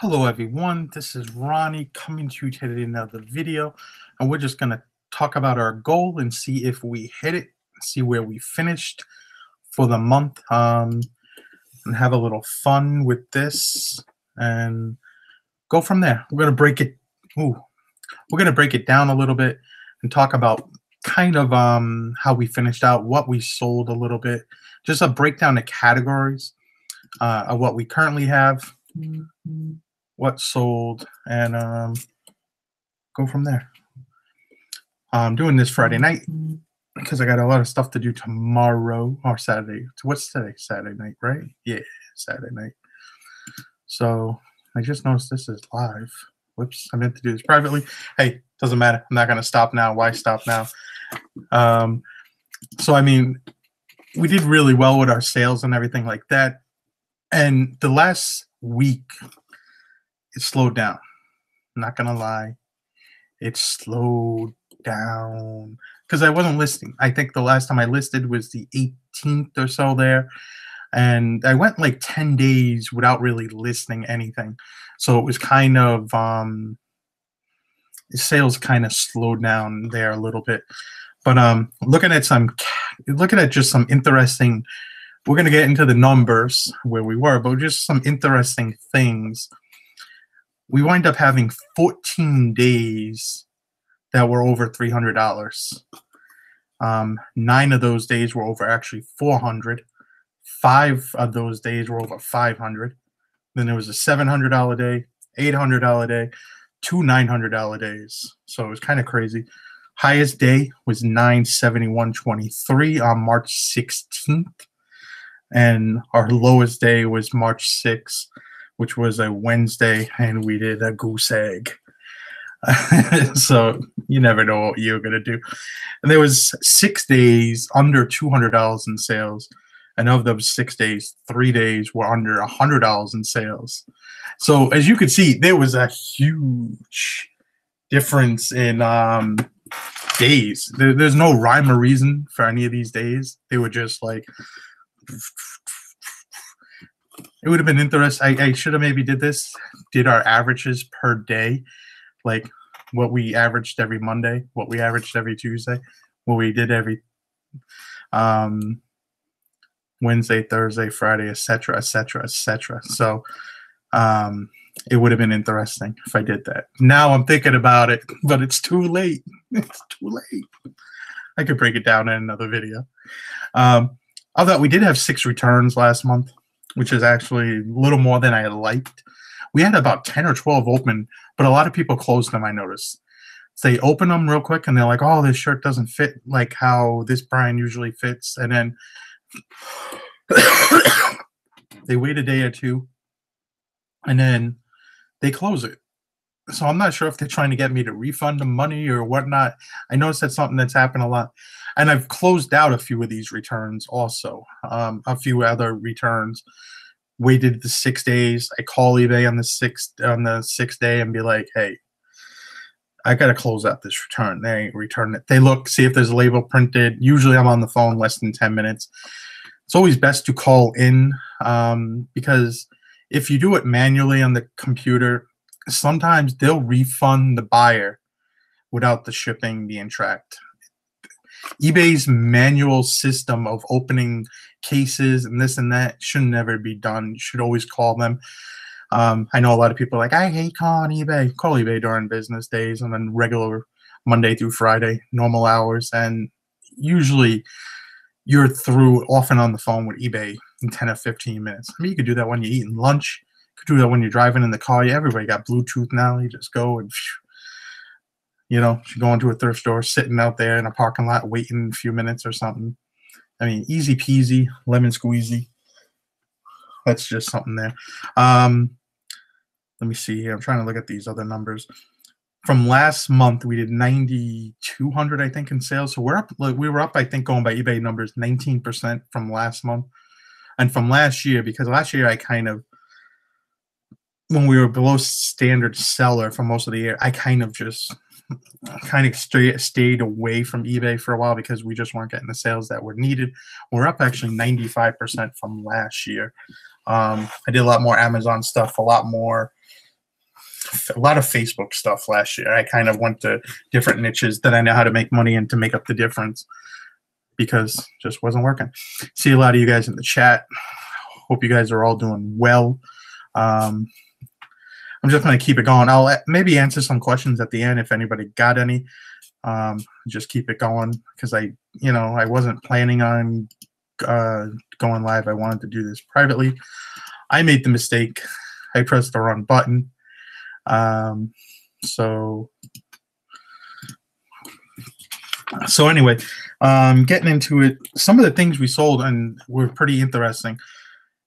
Hello everyone, this is Ronnie coming to you today in another video, and we're just going to talk about our goal and see if we hit it, see where we finished for the month, and have a little fun with this and go from there. We're going to break it down a little bit and talk about kind of how we finished out, what we sold a little bit, just a breakdown of categories of what we currently have, what sold, and go from there. I'm doing this Friday night because I got a lot of stuff to do tomorrow or Saturday. What's today? Saturday night, right? Yeah, Saturday night. So I just noticed this is live. Whoops, I meant to do this privately. Hey, doesn't matter. I'm not going to stop now. Why stop now? So, I mean, we did really well with our sales and everything like that. And the last week, it slowed down. I'm not gonna lie, it slowed down because I wasn't listing. I think the last time I listed was the 18th or so there, and I went like 10 days without really listing anything. So it was kind of sales kind of slowed down there a little bit. But looking at just some interesting. We're gonna get into the numbers where we were, but just some interesting things. We wind up having 14 days that were over $300. 9 of those days were over actually 400. 5 of those days were over 500. Then there was a $700 day, $800 day, 2 $900 days. So it was kind of crazy. Highest day was $971.23 on March 16th. And our lowest day was March 6th, which was a Wednesday, and we did a goose egg. So you never know what you're going to do. And there was 6 days under $200 in sales. And of those 6 days, 3 days were under $100 in sales. So as you can see, there was a huge difference in days. There's no rhyme or reason for any of these days. They were just like... It would have been interesting. I should have maybe did our averages per day, like what we averaged every Monday, what we averaged every Tuesday, what we did every Wednesday, Thursday, Friday, etc., etc., etc. So it would have been interesting if I did that. Now I'm thinking about it, but it's too late. It's too late. I could break it down in another video. Although we did have 6 returns last month, which is actually a little more than I liked. We had about 10 or 12 open, but a lot of people closed them, I noticed. So they open them real quick, and they're like, oh, this shirt doesn't fit like how this brand usually fits. And then they wait a day or two, and then they close it. So I'm not sure if they're trying to get me to refund the money or whatnot. I noticed that's something that's happened a lot. And I've closed out a few of these returns also. A few other returns. Waited the 6 days. I call eBay on the sixth day and be like, hey, I got to close out this return. They ain't returning it. They look, see if there's a label printed. Usually I'm on the phone less than 10 minutes. It's always best to call in because if you do it manually on the computer, sometimes they'll refund the buyer without the shipping being tracked. eBay's manual system of opening cases and this and that should never be done. You should always call them. I know a lot of people are like, I hate calling eBay. Call eBay during business days and then regular Monday through Friday, normal hours. And usually you're through often on the phone with eBay in 10 or 15 minutes. I mean, you could do that when you're eating lunch. You could do that when you're driving in the car. Everybody got Bluetooth now. You just go and you go into a thrift store, sitting out there in a parking lot, waiting a few minutes or something. I mean, easy peasy, lemon squeezy. That's just something there. Let me see here. I'm trying to look at these other numbers. From last month, we did 9,200, I think, in sales. So we're up. We were up, I think, going by eBay numbers, 19% from last month, and from last year, because last year I kind of, when we were below standard seller for most of the year, I kind of stayed away from eBay for a while because we just weren't getting the sales that were needed. We're up actually 95% from last year. I did a lot more Amazon stuff, a lot more a lot of Facebook stuff last year. I kind of went to different niches that I know how to make money in to make up the difference, because it just wasn't working. See a lot of you guys in the chat. Hope you guys are all doing well. I'm just going to keep it going. I'll maybe answer some questions at the end if anybody got any. Just keep it going, because I wasn't planning on going live. I wanted to do this privately. I made the mistake. I pressed the wrong button. So anyway, getting into it, some of the things we sold and were pretty interesting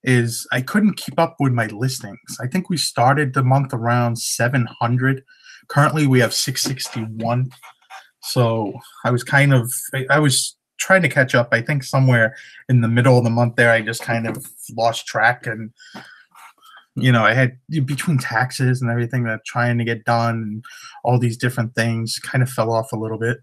is I couldn't keep up with my listings. I think we started the month around 700. Currently, we have 661. So I was trying to catch up. I think somewhere in the middle of the month there, I just kind of lost track. And, I had between taxes and everything that trying to get done and all these different things kind of fell off a little bit.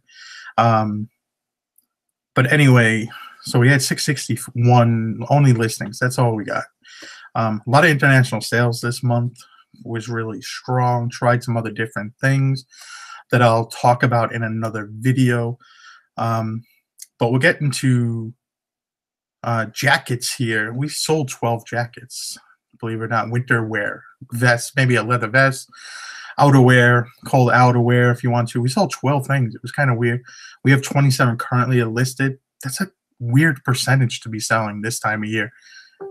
But anyway, so we had 661 only listings. That's all we got. A lot of international sales this month was really strong. Tried some other different things that I'll talk about in another video. But we'll get into jackets here. We sold 12 jackets, believe it or not. Winter wear, vest, maybe a leather vest, outerwear, cold outerwear if you want to. We sold 12 things. It was kind of weird. We have 27 currently listed. That's a weird percentage to be selling this time of year.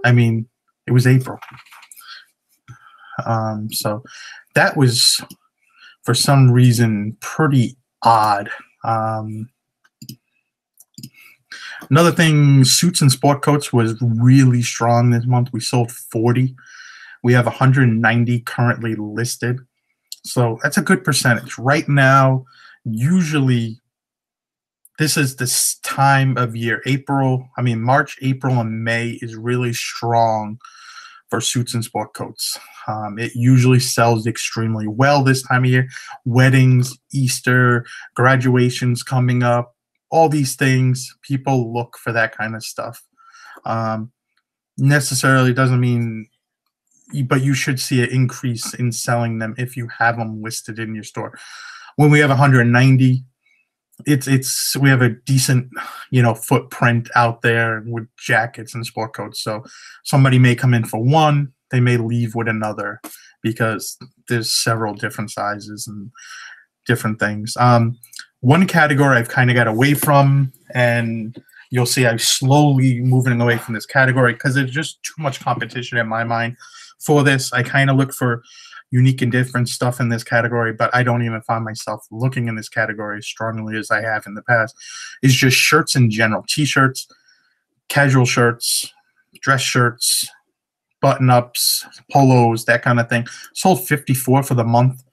I mean, it was April. So that was, for some reason, pretty odd. Another thing, suits and sport coats was really strong this month. We sold 40. We have 190 currently listed. So that's a good percentage. Right now, usually this is this time of year. March, April, and May is really strong for suits and sport coats. It usually sells extremely well this time of year. Weddings, Easter, graduations coming up, all these things, people look for that kind of stuff. Necessarily doesn't mean, but you should see an increase in selling them if you have them listed in your store. When we have 190, we have a decent, footprint out there with jackets and sport coats. So somebody may come in for one, they may leave with another, because there's several different sizes and different things. One category I've kind of got away from, and you'll see I'm slowly moving away from this category because there's just too much competition in my mind for this. I kind of look for unique and different stuff in this category, but I don't even find myself looking in this category as strongly as I have in the past. It's just shirts in general, t-shirts, casual shirts, dress shirts, button-ups, polos, that kind of thing. Sold 54 for the month,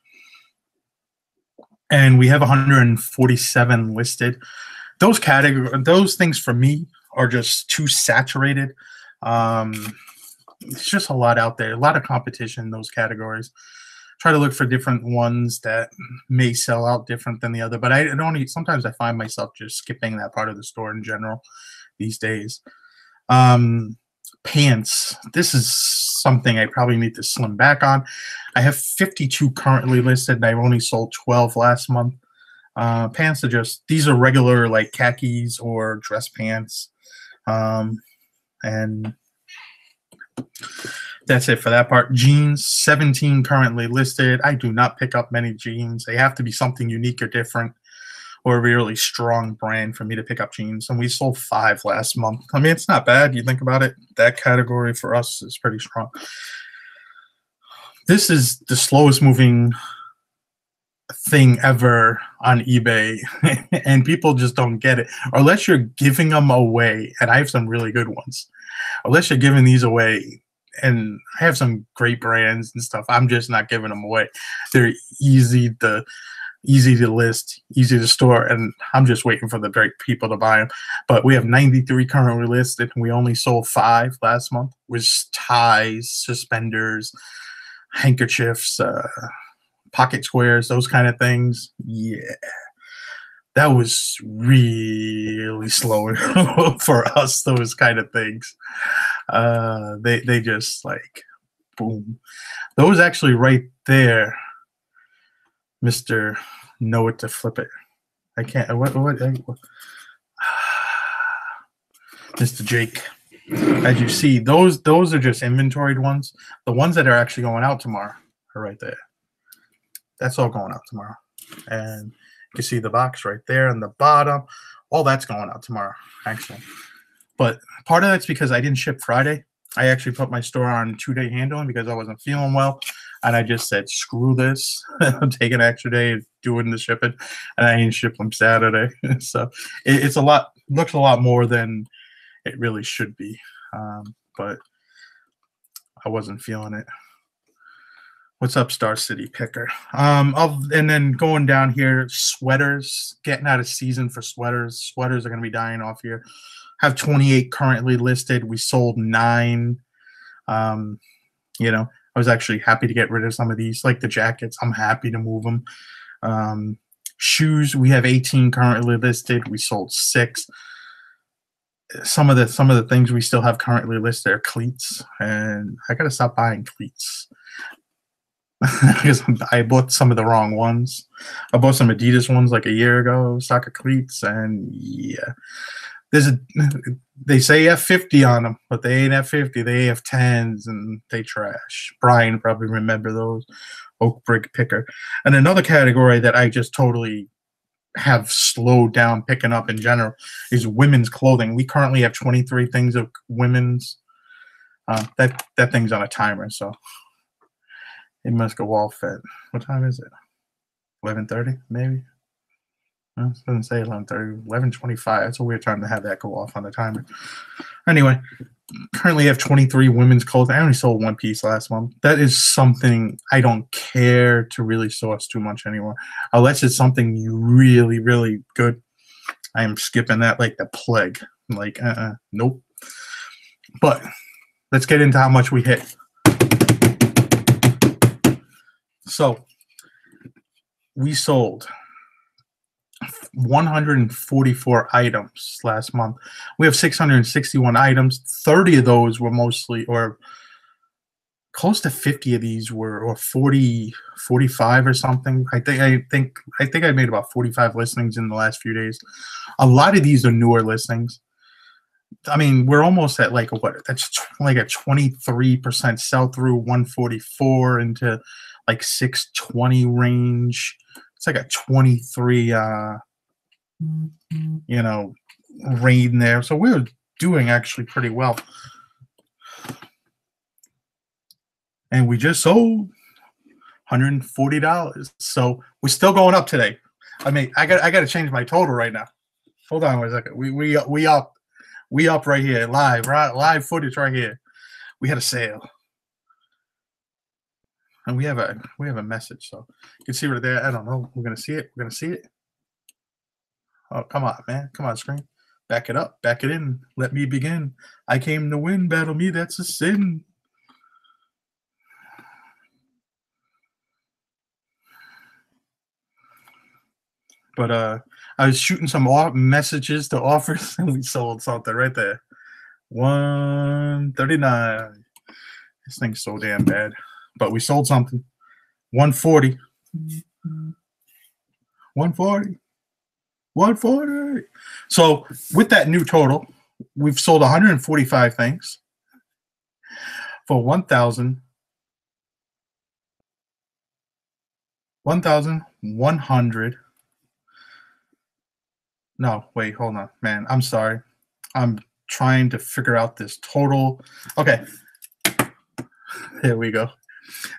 and we have 147 listed. Those things for me are just too saturated. It's just a lot out there, a lot of competition in those categories. Try to look for different ones that may sell out different than the other, but sometimes I find myself just skipping that part of the store in general these days. Pants. This is something I probably need to slim back on. I have 52 currently listed, and I've only sold 12 last month. Pants are these are regular like khakis or dress pants. And that's it for that part. Jeans, 17 currently listed. I do not pick up many jeans. They have to be something unique or different, or a really strong brand for me to pick up jeans. And we sold 5 last month. I mean, it's not bad. You think about it. That category for us is pretty strong. This is the slowest moving thing ever on eBay, and people just don't get it unless you're giving them away. And I have some really good ones. Unless you're giving these away, and I have some great brands and stuff, I'm just not giving them away. They're easy to list, easy to store, and I'm just waiting for the right people to buy them. But we have 93 currently listed, and we only sold 5 last month, with ties, suspenders, handkerchiefs, pocket squares, those kind of things. Yeah, that was really slow for us, those kind of things. They just like, boom. Those actually right there Mr. Know It to Flip It. I can't. What Mr. Jake. As you see, those are just inventoried ones. The ones that are actually going out tomorrow are right there. That's all going out tomorrow. And you can see the box right there on the bottom. All that's going out tomorrow, actually. But part of that's because I didn't ship Friday. I actually put my store on 2-day handling because I wasn't feeling well. And I just said, screw this. I'm taking an extra day doing the shipping. And I ain't ship them Saturday. So it's a lot, looks a lot more than it really should be. But I wasn't feeling it. What's up, Star City Picker? And then going down here, sweaters, getting out of season for sweaters. Sweaters are going to be dying off here. Have 28 currently listed. We sold 9. You know, I was actually happy to get rid of some of these, like the jackets. I'm happy to move them. Shoes, we have 18 currently listed. We sold 6. Some of the things we still have currently listed are cleats, and I gotta stop buying cleats. Because I bought some of the wrong ones. I bought some Adidas ones like a year ago, soccer cleats, and yeah, they say F50 on them, but they ain't F50. They F10s, and they trash. Brian probably remember those. Oak Brick Picker. And another category that I just totally have slowed down picking up in general is women's clothing. We currently have 23 things of women's. That thing's on a timer, so it must go all fed. What time is it? 11:30, maybe? No, it doesn't say 11:30. 11:25. That's a weird time to have that go off on the timer. Anyway, currently have 23 women's clothing. I only sold 1 piece last month. That is something I don't care to really source too much anymore. Unless it's something really, really good. I am skipping that like the plague. Like, nope. But let's get into how much we hit. So we sold 144 items last month. We have 661 items. 30 of those were mostly, or close to 50 of these were, or 40, 45 or something. I think I made about 45 listings in the last few days. A lot of these are newer listings. I mean, we're almost at like that's like a 23% sell through, 144 into like 620 range. It's like a 23 you know, rain there. So we're doing actually pretty well. And we just sold $140. So we're still going up today. I mean, I got to change my total right now. Hold on one second. We up right here, live footage right here. We had a sale. And we have a message, so you can see right there. I don't know. We're gonna see it. We're gonna see it. Oh, come on, man. Come on, screen. Back it up. Back it in. Let me begin. I came to win. Battle me. That's a sin. But I was shooting some messages to offers, and we sold something right there. 139. This thing's so damn bad. But we sold something. 140. 140. 140. So with that new total, we've sold 145 things for 1,100. No, wait, hold on, man. I'm sorry. I'm trying to figure out this total. Okay. There we go.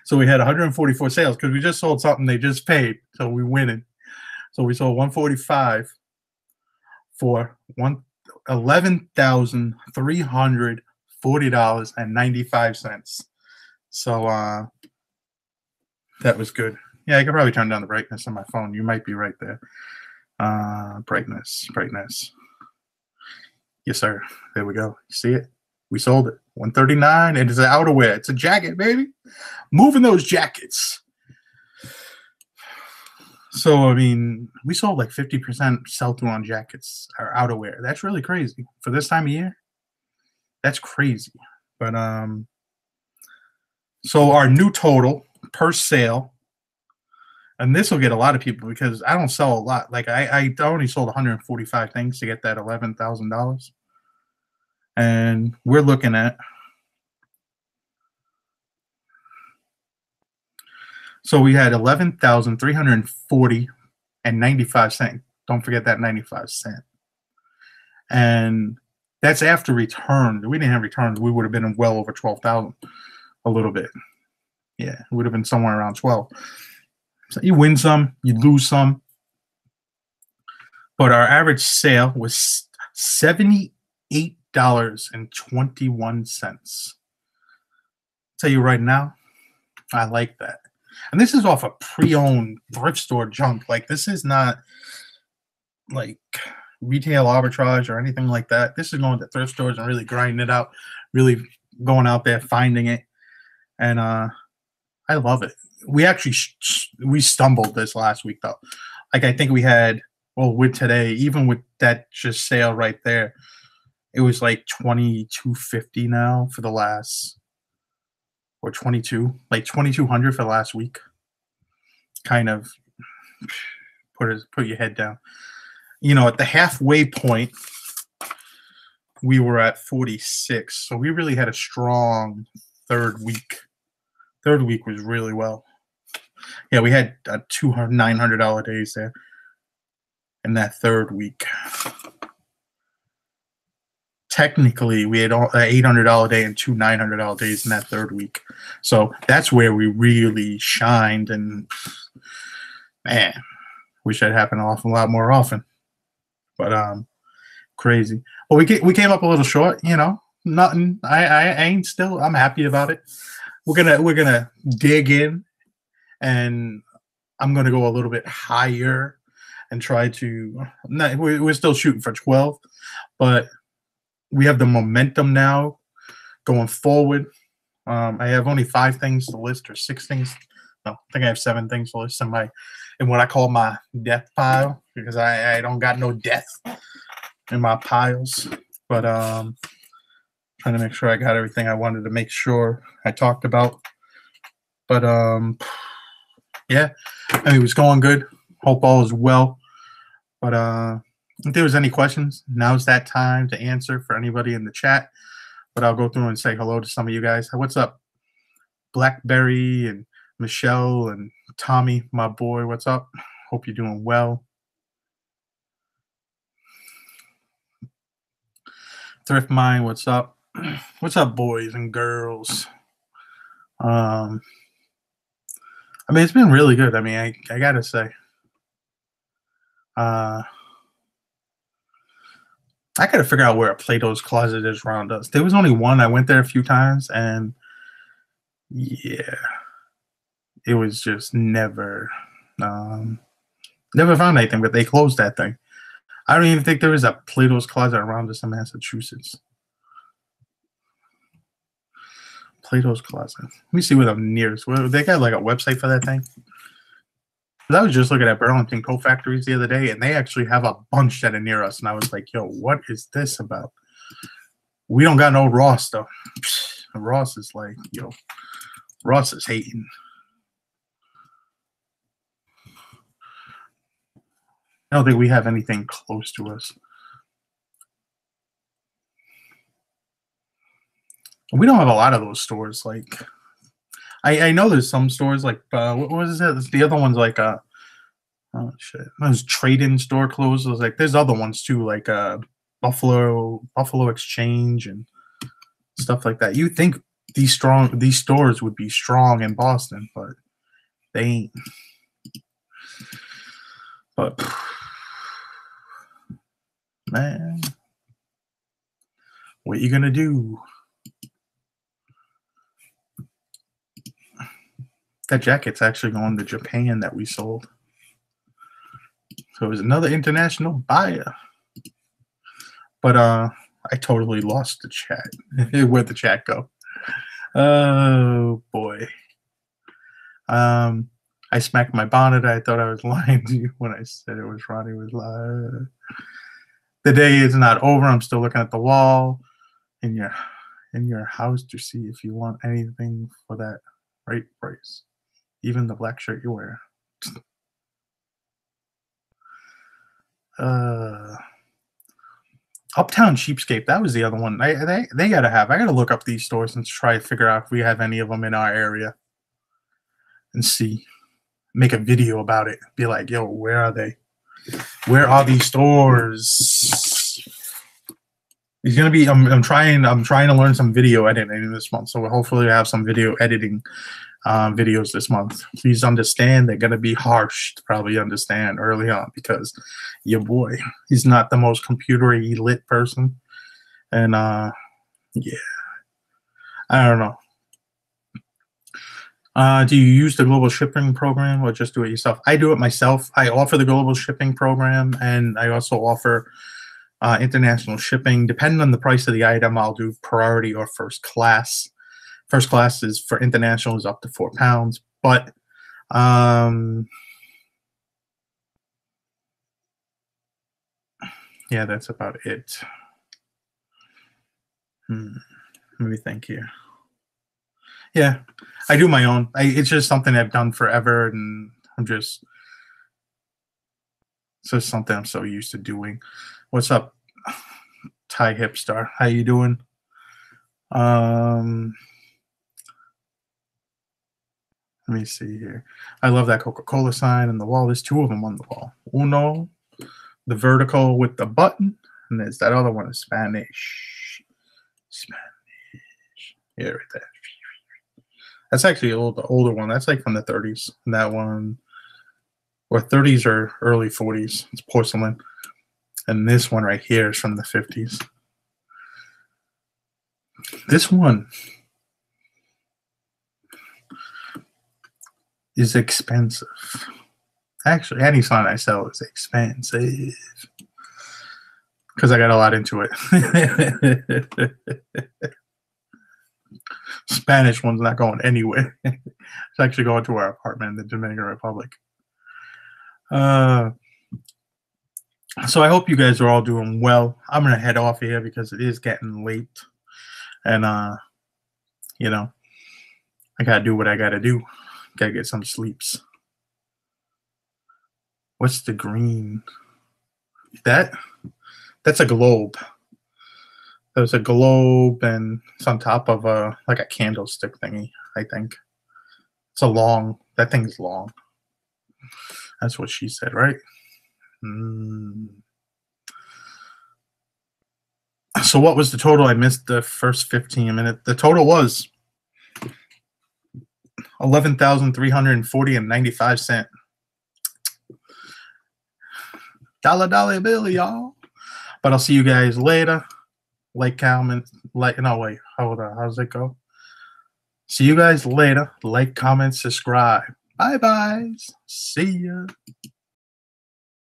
So we had 144 sales because we just sold something they just paid. So we winning. So we sold 145 for $11,340.95. So that was good. Yeah, I could probably turn down the brightness on my phone. You might be right there. Brightness. Yes, sir. There we go. You see it? We sold it. 139. It is an outerwear. It's a jacket, baby. Moving those jackets. So, I mean, we sold like 50% sell-through on jackets or outerwear. That's really crazy. For this time of year, that's crazy. But, so our new total per sale And this will get a lot of people because I don't sell a lot. Like I only sold 145 things to get that $11,000, and we're looking at. So we had 11,340 and 95 cent. Don't forget that 95 cent. And that's after returns. We didn't have returns. We would have been well over 12,000, a little bit. Yeah, it would have been somewhere around 12. So you win some, you lose some. But our average sale was $78.21. Tell you right now, I like that. And this is off a pre-owned thrift store junk. Like, this is not like retail arbitrage or anything like that. This is going to thrift stores and really grinding it out, really going out there finding it. And I love it. We actually we stumbled this last week though. Like, I think we had, well, with today, even with that just sale right there, it was like 2250 now for the last, or 22, like 2200 for the last week. Kind of put your head down. You know, at the halfway point, we were at 46. So we really had a strong third week. Third week was really well. Yeah, we had $200, $900 days there in that third week. Technically, we had an $800 day and two $900 days in that third week. So that's where we really shined. And man, wish that happened an awful lot more often. But crazy. Well, we came up a little short. You know, nothing. I ain't still. I'm happy about it. We're gonna dig in, and I'm gonna go a little bit higher and try to. We're still shooting for 12, but we have the momentum now going forward. I have only 5 things to list, or 6 things. No, I think I have 7 things to list in what I call my death pile, because I don't got no death in my piles. But trying to make sure I got everything I wanted to make sure I talked about. But yeah, I mean, it was going good. Hope all is well. But if there was any questions, now's that time to answer for anybody in the chat. But I'll go through and say hello to some of you guys. What's up, Blackberry and Michelle and Tommy, my boy? What's up? Hope you're doing well. Thrift Mind, what's up? What's up, boys and girls? I mean, it's been really good. I mean, I gotta say, I gotta figure out where a Plato's Closet is around us. There was only one. I went there a few times, and yeah, it was just never found anything. But they closed that thing. I don't even think there is a Plato's Closet around us in Massachusetts. Plato's Closet. Let me see where the nearest. They got like a website for that thing. I was just looking at Burlington Coat Factories the other day, and they actually have a bunch that are near us. And I was like, yo, what is this about? We don't got no Ross, though. Ross is like, yo, Ross is hating. I don't think we have anything close to us. We don't have a lot of those stores. Like, I know there's some stores like what was it? The other one's like oh shit, those trade-in store clothes. Like, there's other ones too, like Buffalo Exchange and stuff like that. You think these stores would be strong in Boston, but they ain't. But man, what you gonna do? That jacket's actually going to Japan that we sold. So it was another international buyer. But I totally lost the chat. Where'd the chat go? Oh boy. I smacked my bonnet. I thought I was lying to you when I said it was Ronnie was lying. The day is not over. I'm still looking at the wall in your house to see if you want anything for that right price. Even the black shirt you wear. Uh, Uptown Cheapskate. That was the other one. They gotta have. I gotta look up these stores and try to figure out if we have any of them in our area and see. Make a video about it. Be like, yo, where are they? Where are these stores? He's gonna be. I'm trying to learn some video editing this month. So hopefully I have some video editing videos this month. Please understand they're gonna be harsh to probably understand early on because your boy, he's not the most computer-y lit person, and yeah, I don't know. Do you use the global shipping program or just do it yourself? I do it myself. I offer the global shipping program, and I also offer international shipping. Depending on the price of the item, I'll do priority or first class. First class is for international is up to £4, but yeah, that's about it. Let me think here. Yeah, I do my own. It's just something I've done forever, and it's just something I'm so used to doing. What's up, Thai Hipstar? How you doing? Let me see here. I love that Coca-Cola sign on the wall. There's two of them on the wall. Uno, the vertical with the button, and there's that other one in Spanish. Yeah, right there. That's actually the older one. That's like from the 30s. And that one, or 30s or early 40s. It's porcelain. And this one right here is from the 50s. This one is expensive. Actually, any sign I sell is expensive. Because I got a lot into it. Spanish one's not going anywhere. It's actually going to our apartment in the Dominican Republic. So I hope you guys are all doing well. I'm going to head off here because it is getting late. And, you know, I got to do what I got to do. Got to get some sleeps. What's the green? That's a globe. There's a globe, and it's on top of like a candlestick thingy, I think. It's that thing's long. That's what she said, right? So what was the total? I missed the first 15 minutes. The total was $11,340.95. Dollar bill, y'all. But I'll see you guys later. Like, comment, no, wait, hold on. How does it go? See you guys later. Like, comment, subscribe. Bye-bye. See ya.